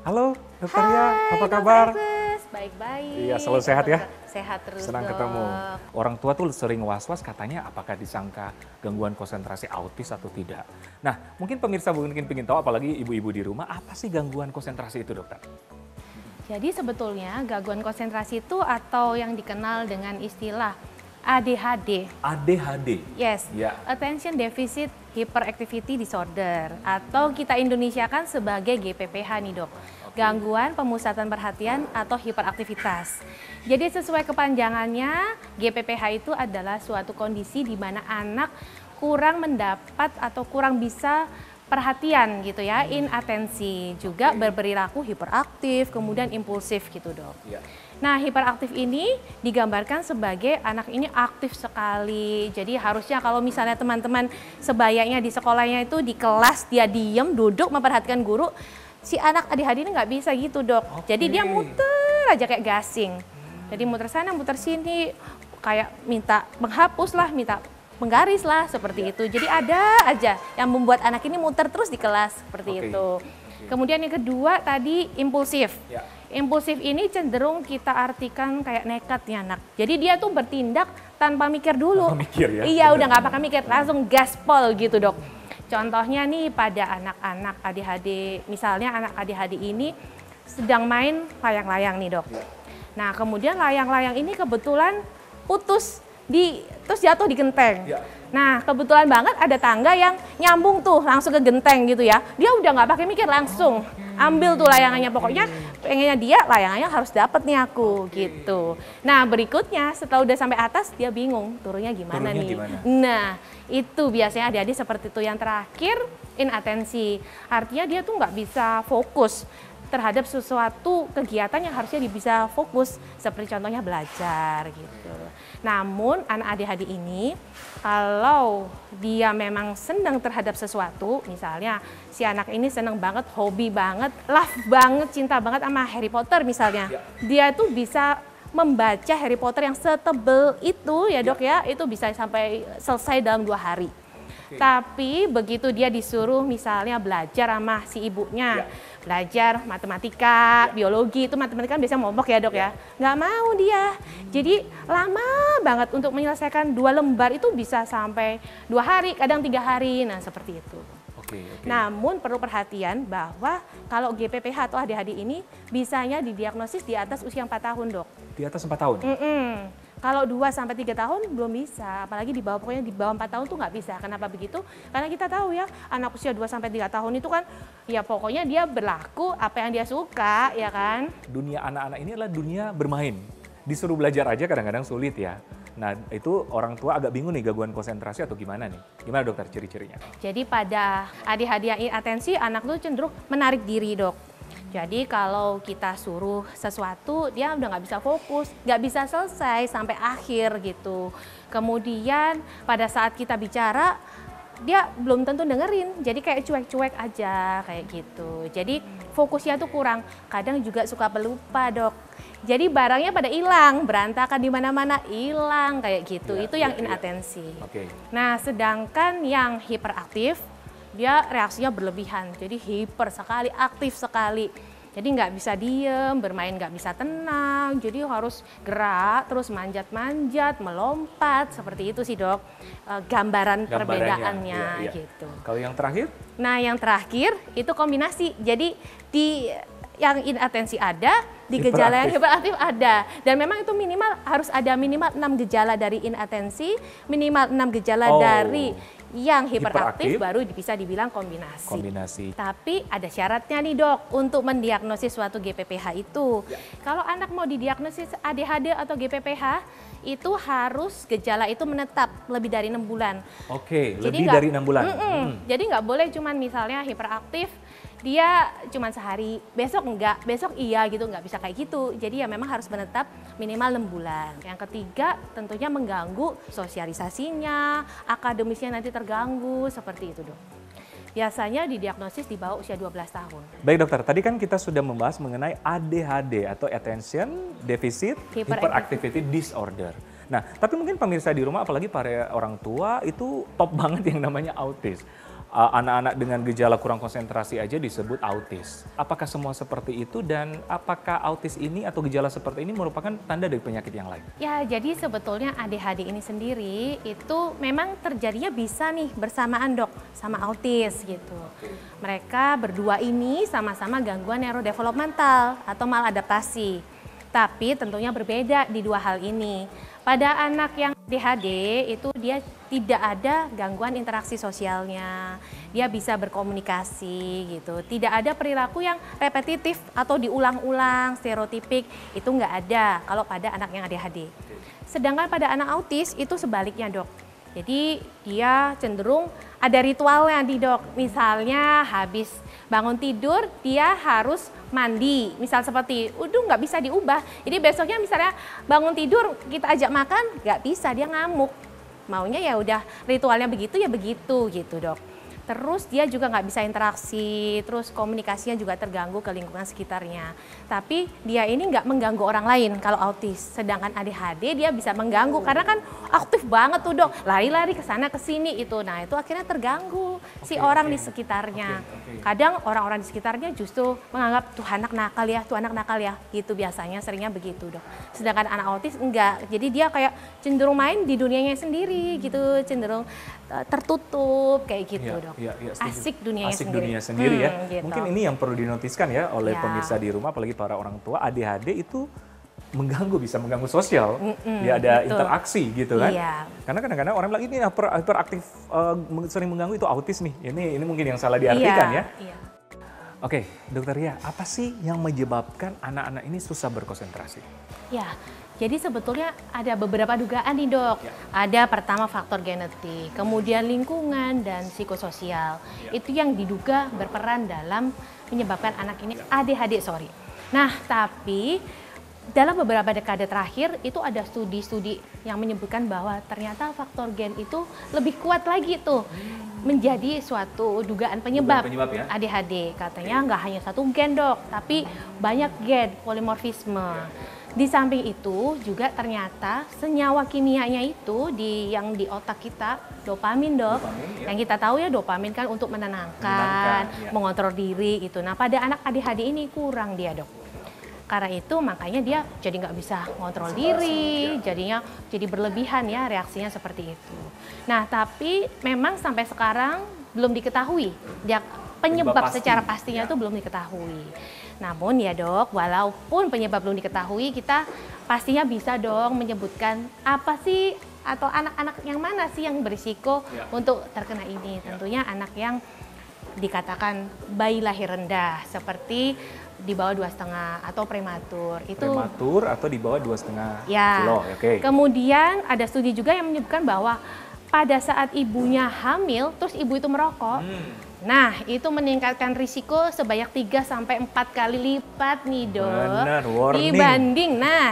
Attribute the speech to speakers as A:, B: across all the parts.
A: Halo Dokter Ria,
B: Hai,
A: apa
B: Dr.
A: kabar?
B: Agus. Baik-baik.
A: Iya, selalu sehat ya?
B: Sehat terus,
A: Senang
B: Dok.
A: ketemu. Orang tua tuh sering was-was katanya apakah disangka gangguan konsentrasi autis atau tidak. Nah, mungkin pemirsa mungkin pengen tahu, apalagi ibu-ibu di rumah, apa sih gangguan konsentrasi itu, dokter?
B: Jadi sebetulnya gangguan konsentrasi itu atau yang dikenal dengan istilah ADHD.
A: ADHD?
B: Yes,
A: Ya.
B: Attention Deficit Hyperactivity Disorder, atau kita Indonesiakan sebagai GPPH nih, Dok. Gangguan pemusatan perhatian atau hiperaktivitas. Jadi sesuai kepanjangannya, GPPH itu adalah suatu kondisi di mana anak kurang mendapat atau kurang bisa perhatian gitu ya, inatensi, juga berperilaku hiperaktif, kemudian impulsif gitu, Dok.
A: Ya.
B: Nah, hiperaktif ini digambarkan sebagai anak ini aktif sekali. Jadi harusnya kalau misalnya teman-teman sebayanya di sekolahnya itu di kelas dia diem, duduk memperhatikan guru, si anak ADHD ini nggak bisa gitu, Dok. Jadi dia muter aja kayak gasing. Jadi muter sana, muter sini, kayak minta menghapus lah, minta menggaris lah, seperti itu. Jadi ada aja yang membuat anak ini muter terus di kelas, seperti itu. Kemudian yang kedua tadi impulsif.
A: Ya.
B: Impulsif ini cenderung kita artikan kayak nekat ya anak. Jadi dia tuh bertindak tanpa mikir dulu.
A: Tanpa mikir ya?
B: Iya, udah nggak pakai mikir, langsung gaspol gitu, Dok. Contohnya nih pada anak-anak ADHD, misalnya anak ADHD ini sedang main layang-layang nih, Dok. Nah, kemudian layang-layang ini kebetulan putus, terus jatuh di genteng.
A: Ya.
B: Nah, kebetulan banget ada tangga yang nyambung tuh langsung ke genteng gitu ya. Dia udah nggak pakai mikir, langsung ambil tuh layangannya. Pokoknya pengennya dia layangannya harus dapet nih aku gitu. Nah, berikutnya setelah udah sampai atas dia bingung turunnya gimana nih. Nah, itu biasanya adik-adik seperti itu. Yang terakhir inatensi. Artinya dia tuh nggak bisa fokus terhadap sesuatu kegiatan yang harusnya dia bisa fokus, seperti contohnya belajar gitu. Namun anak ADHD ini kalau dia memang senang terhadap sesuatu, misalnya si anak ini senang banget, hobi banget, love banget, cinta banget sama Harry Potter misalnya, dia tuh bisa membaca Harry Potter yang setebel itu ya, Dok, ya, itu bisa sampai selesai dalam 2 hari. Tapi begitu dia disuruh misalnya belajar sama si ibunya, belajar matematika, biologi, itu matematika kan biasanya momok ya, Dok, ya. Nggak mau dia. Jadi lama banget untuk menyelesaikan 2 lembar itu bisa sampai 2 hari, kadang 3 hari. Nah, seperti itu. Namun perlu perhatian bahwa kalau GPPH atau ADHD ini bisanya didiagnosis di atas usia 4 tahun, Dok.
A: Di atas 4 tahun?
B: Kalau 2-3 tahun belum bisa, apalagi di bawah, pokoknya di bawah 4 tahun tuh nggak bisa. Kenapa begitu? Karena kita tahu ya, anak usia 2-3 tahun itu kan ya pokoknya dia berlaku apa yang dia suka, ya kan?
A: Dunia anak-anak ini adalah dunia bermain. Disuruh belajar aja kadang-kadang sulit ya. Nah, itu orang tua agak bingung nih, gangguan konsentrasi atau gimana nih? Gimana, dokter, ciri-cirinya?
B: Jadi pada ADHD yang inatensi, anak tuh cenderung menarik diri, Dok. Jadi kalau kita suruh sesuatu, dia udah nggak bisa fokus, nggak bisa selesai sampai akhir gitu. Kemudian pada saat kita bicara, dia belum tentu dengerin, jadi kayak cuek-cuek aja kayak gitu. Jadi fokusnya tuh kurang, kadang juga suka pelupa, Dok. Jadi barangnya pada hilang, berantakan di mana-mana, hilang kayak gitu. Itu yang inatensi. Nah, sedangkan yang hiperaktif, dia reaksinya berlebihan, jadi hiper sekali, aktif sekali. Jadi nggak bisa diem, bermain nggak bisa tenang, jadi harus gerak, terus manjat-manjat, melompat, seperti itu sih, Dok. Gambaran perbedaannya gitu.
A: Kalau yang terakhir?
B: Nah, yang terakhir itu kombinasi. Jadi di yang inatensi ada, di gejala yang hiperaktif ada. Dan memang itu minimal harus ada minimal 6 gejala dari inatensi, minimal 6 gejala dari yang hiperaktif, baru bisa dibilang kombinasi. Tapi ada syaratnya nih, Dok, untuk mendiagnosis suatu GPPH itu. Kalau anak mau didiagnosis ADHD atau GPPH, itu harus gejala itu menetap lebih dari 6 bulan.
A: Lebih dari 6 bulan.
B: Jadi nggak boleh cuman misalnya hiperaktif, dia cuma sehari, besok enggak, besok iya gitu, nggak bisa kayak gitu. Jadi ya memang harus menetap minimal 6 bulan. Yang ketiga tentunya mengganggu sosialisasinya, akademisnya nanti terganggu, seperti itu, Dok. Biasanya didiagnosis di bawah usia 12 tahun.
A: Baik, dokter, tadi kan kita sudah membahas mengenai ADHD atau Attention Deficit Hyperactivity Disorder. Nah, tapi mungkin pemirsa di rumah, apalagi para orang tua, itu top banget yang namanya autis. anak-anak dengan gejala kurang konsentrasi aja disebut autis. Apakah semua seperti itu dan apakah autis ini atau gejala seperti ini merupakan tanda dari penyakit yang lain?
B: Ya, jadi sebetulnya ADHD ini sendiri itu memang terjadinya bisa nih bersamaan dok sama autis gitu. Mereka berdua ini sama-sama gangguan neurodevelopmental atau maladaptasi. Tapi tentunya berbeda di dua hal ini. Pada anak yang ADHD itu dia tidak ada gangguan interaksi sosialnya, dia bisa berkomunikasi gitu. Tidak ada perilaku yang repetitif atau diulang-ulang, stereotipik, itu nggak ada kalau pada anak yang ADHD. Sedangkan pada anak autis itu sebaliknya dok. Jadi dia cenderung ada ritualnya di dok, misalnya habis bangun tidur dia harus mandi, misal seperti, nggak bisa diubah. Jadi besoknya misalnya bangun tidur kita ajak makan, nggak bisa, dia ngamuk. Maunya ya udah ritualnya begitu ya begitu gitu dok. Terus dia juga nggak bisa interaksi, terus komunikasinya juga terganggu ke lingkungan sekitarnya. Tapi dia ini nggak mengganggu orang lain kalau autis. Sedangkan ADHD dia bisa mengganggu karena kan aktif banget tuh dok, lari-lari ke sana ke sini itu. Nah itu akhirnya terganggu si orang di sekitarnya. Kadang orang-orang di sekitarnya justru menganggap tuh anak nakal ya, gitu biasanya seringnya begitu dok. Sedangkan anak autis enggak, jadi dia kayak cenderung main di dunianya sendiri gitu, cenderung tertutup kayak gitu dok.
A: Ya,
B: Asik dunianya
A: Asik
B: sendiri.
A: dunia sendiri ya.
B: Gitu.
A: Mungkin ini yang perlu dinotiskan ya oleh
B: Ya.
A: pemirsa di rumah, apalagi para orang tua. ADHD itu bisa mengganggu sosial. Ya ada
B: betul.
A: interaksi gitu kan.
B: Iya.
A: Karena kadang-kadang orang bilang ini hiperaktif sering mengganggu itu autis nih. Ini mungkin yang salah diartikan ya.
B: Iya.
A: Oke, Dokter Ria, apa sih yang menyebabkan anak-anak ini susah berkonsentrasi?
B: Ya, jadi sebetulnya ada beberapa dugaan nih dok.
A: Ya.
B: Ada pertama faktor genetik, kemudian lingkungan dan psikososial. Itu yang diduga berperan dalam menyebabkan anak ini ADHD, Nah, tapi dalam beberapa dekade terakhir itu ada studi-studi yang menyebutkan bahwa ternyata faktor gen itu lebih kuat lagi tuh menjadi suatu dugaan penyebab
A: ya?
B: ADHD. Katanya nggak hanya satu gen dok, tapi banyak gen, polimorfisme. Di samping itu juga ternyata senyawa kimianya itu yang di otak kita, dopamin dok.
A: Dopamin, ya.
B: Yang kita tahu ya dopamin kan untuk menenangkan,
A: ya.
B: mengontrol diri gitu. Nah pada anak ADHD ini kurang dia dok. Karena itu makanya dia jadi nggak bisa ngontrol diri, jadinya jadi berlebihan ya reaksinya seperti itu. Nah tapi memang sampai sekarang belum diketahui dia penyebab secara pastinya itu belum diketahui. Namun ya dok, walaupun penyebab belum diketahui, kita pastinya bisa dong menyebutkan apa sih atau anak-anak yang mana sih yang berisiko untuk terkena ini. Tentunya anak yang dikatakan bayi lahir rendah seperti di bawah 2,5 atau prematur.
A: Prematur atau di bawah 2,5
B: ya.
A: kilo. Oke.
B: Kemudian ada studi juga yang menyebutkan bahwa pada saat ibunya hamil, terus ibu itu merokok, nah itu meningkatkan risiko sebanyak 3-4 kali lipat nih dok.
A: Benar, warning.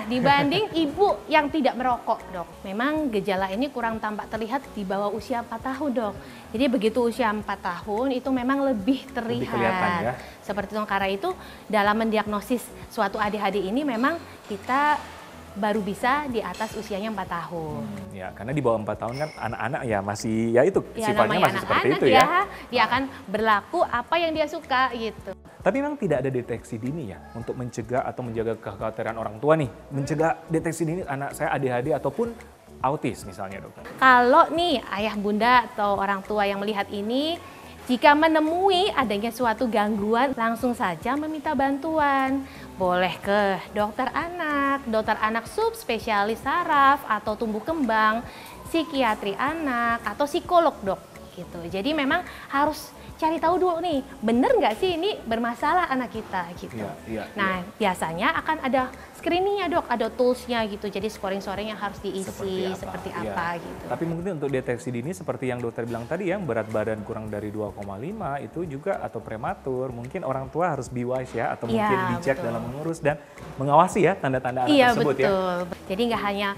B: Dibanding ibu yang tidak merokok dok. Memang gejala ini kurang tampak terlihat di bawah usia 4 tahun dok. Jadi begitu usia 4 tahun itu memang lebih terlihat.
A: Lebih kelihatan ya.
B: Seperti itu, karena itu dalam mendiagnosis suatu ADHD ini memang kita baru bisa di atas usianya 4 tahun.
A: Ya, karena di bawah 4 tahun kan anak-anak ya masih ya itu
B: Ya,
A: sifatnya masih seperti itu ya.
B: Dia akan berlaku apa yang dia suka gitu.
A: Tapi memang tidak ada deteksi dini ya untuk mencegah atau menjaga kekhawatiran orang tua nih, mencegah deteksi dini anak saya ADHD ataupun autis misalnya dokter.
B: Kalau nih ayah bunda atau orang tua yang melihat ini, jika menemui adanya suatu gangguan, langsung saja meminta bantuan. Boleh ke dokter anak subspesialis saraf atau tumbuh kembang, psikiatri anak, atau psikolog dok. Gitu. Jadi memang harus cari tahu dulu nih, bener nggak sih ini bermasalah anak kita gitu. Nah biasanya akan ada screeningnya dok, ada toolsnya gitu. Jadi scoring-scoring yang harus diisi seperti apa gitu.
A: Tapi mungkin untuk deteksi dini seperti yang dokter bilang tadi yang berat badan kurang dari 2,5 itu juga atau prematur, mungkin orang tua harus be wise ya atau mungkin bijak dalam mengurus dan mengawasi ya tanda-tanda anak tersebut ya. Iya betul.
B: Jadi nggak hanya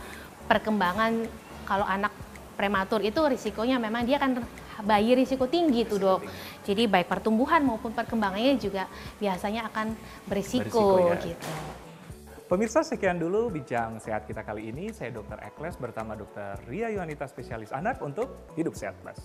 B: perkembangan, kalau anak prematur itu risikonya memang dia akan bayi risiko tinggi tuh dok. Jadi baik pertumbuhan maupun perkembangannya juga biasanya akan berisiko
A: ya.
B: gitu.
A: Pemirsa, sekian dulu bincang sehat kita kali ini. Saya Dr. Ekles bersama Dr. Ria Yuanita spesialis anak untuk Hidup Sehat Plus.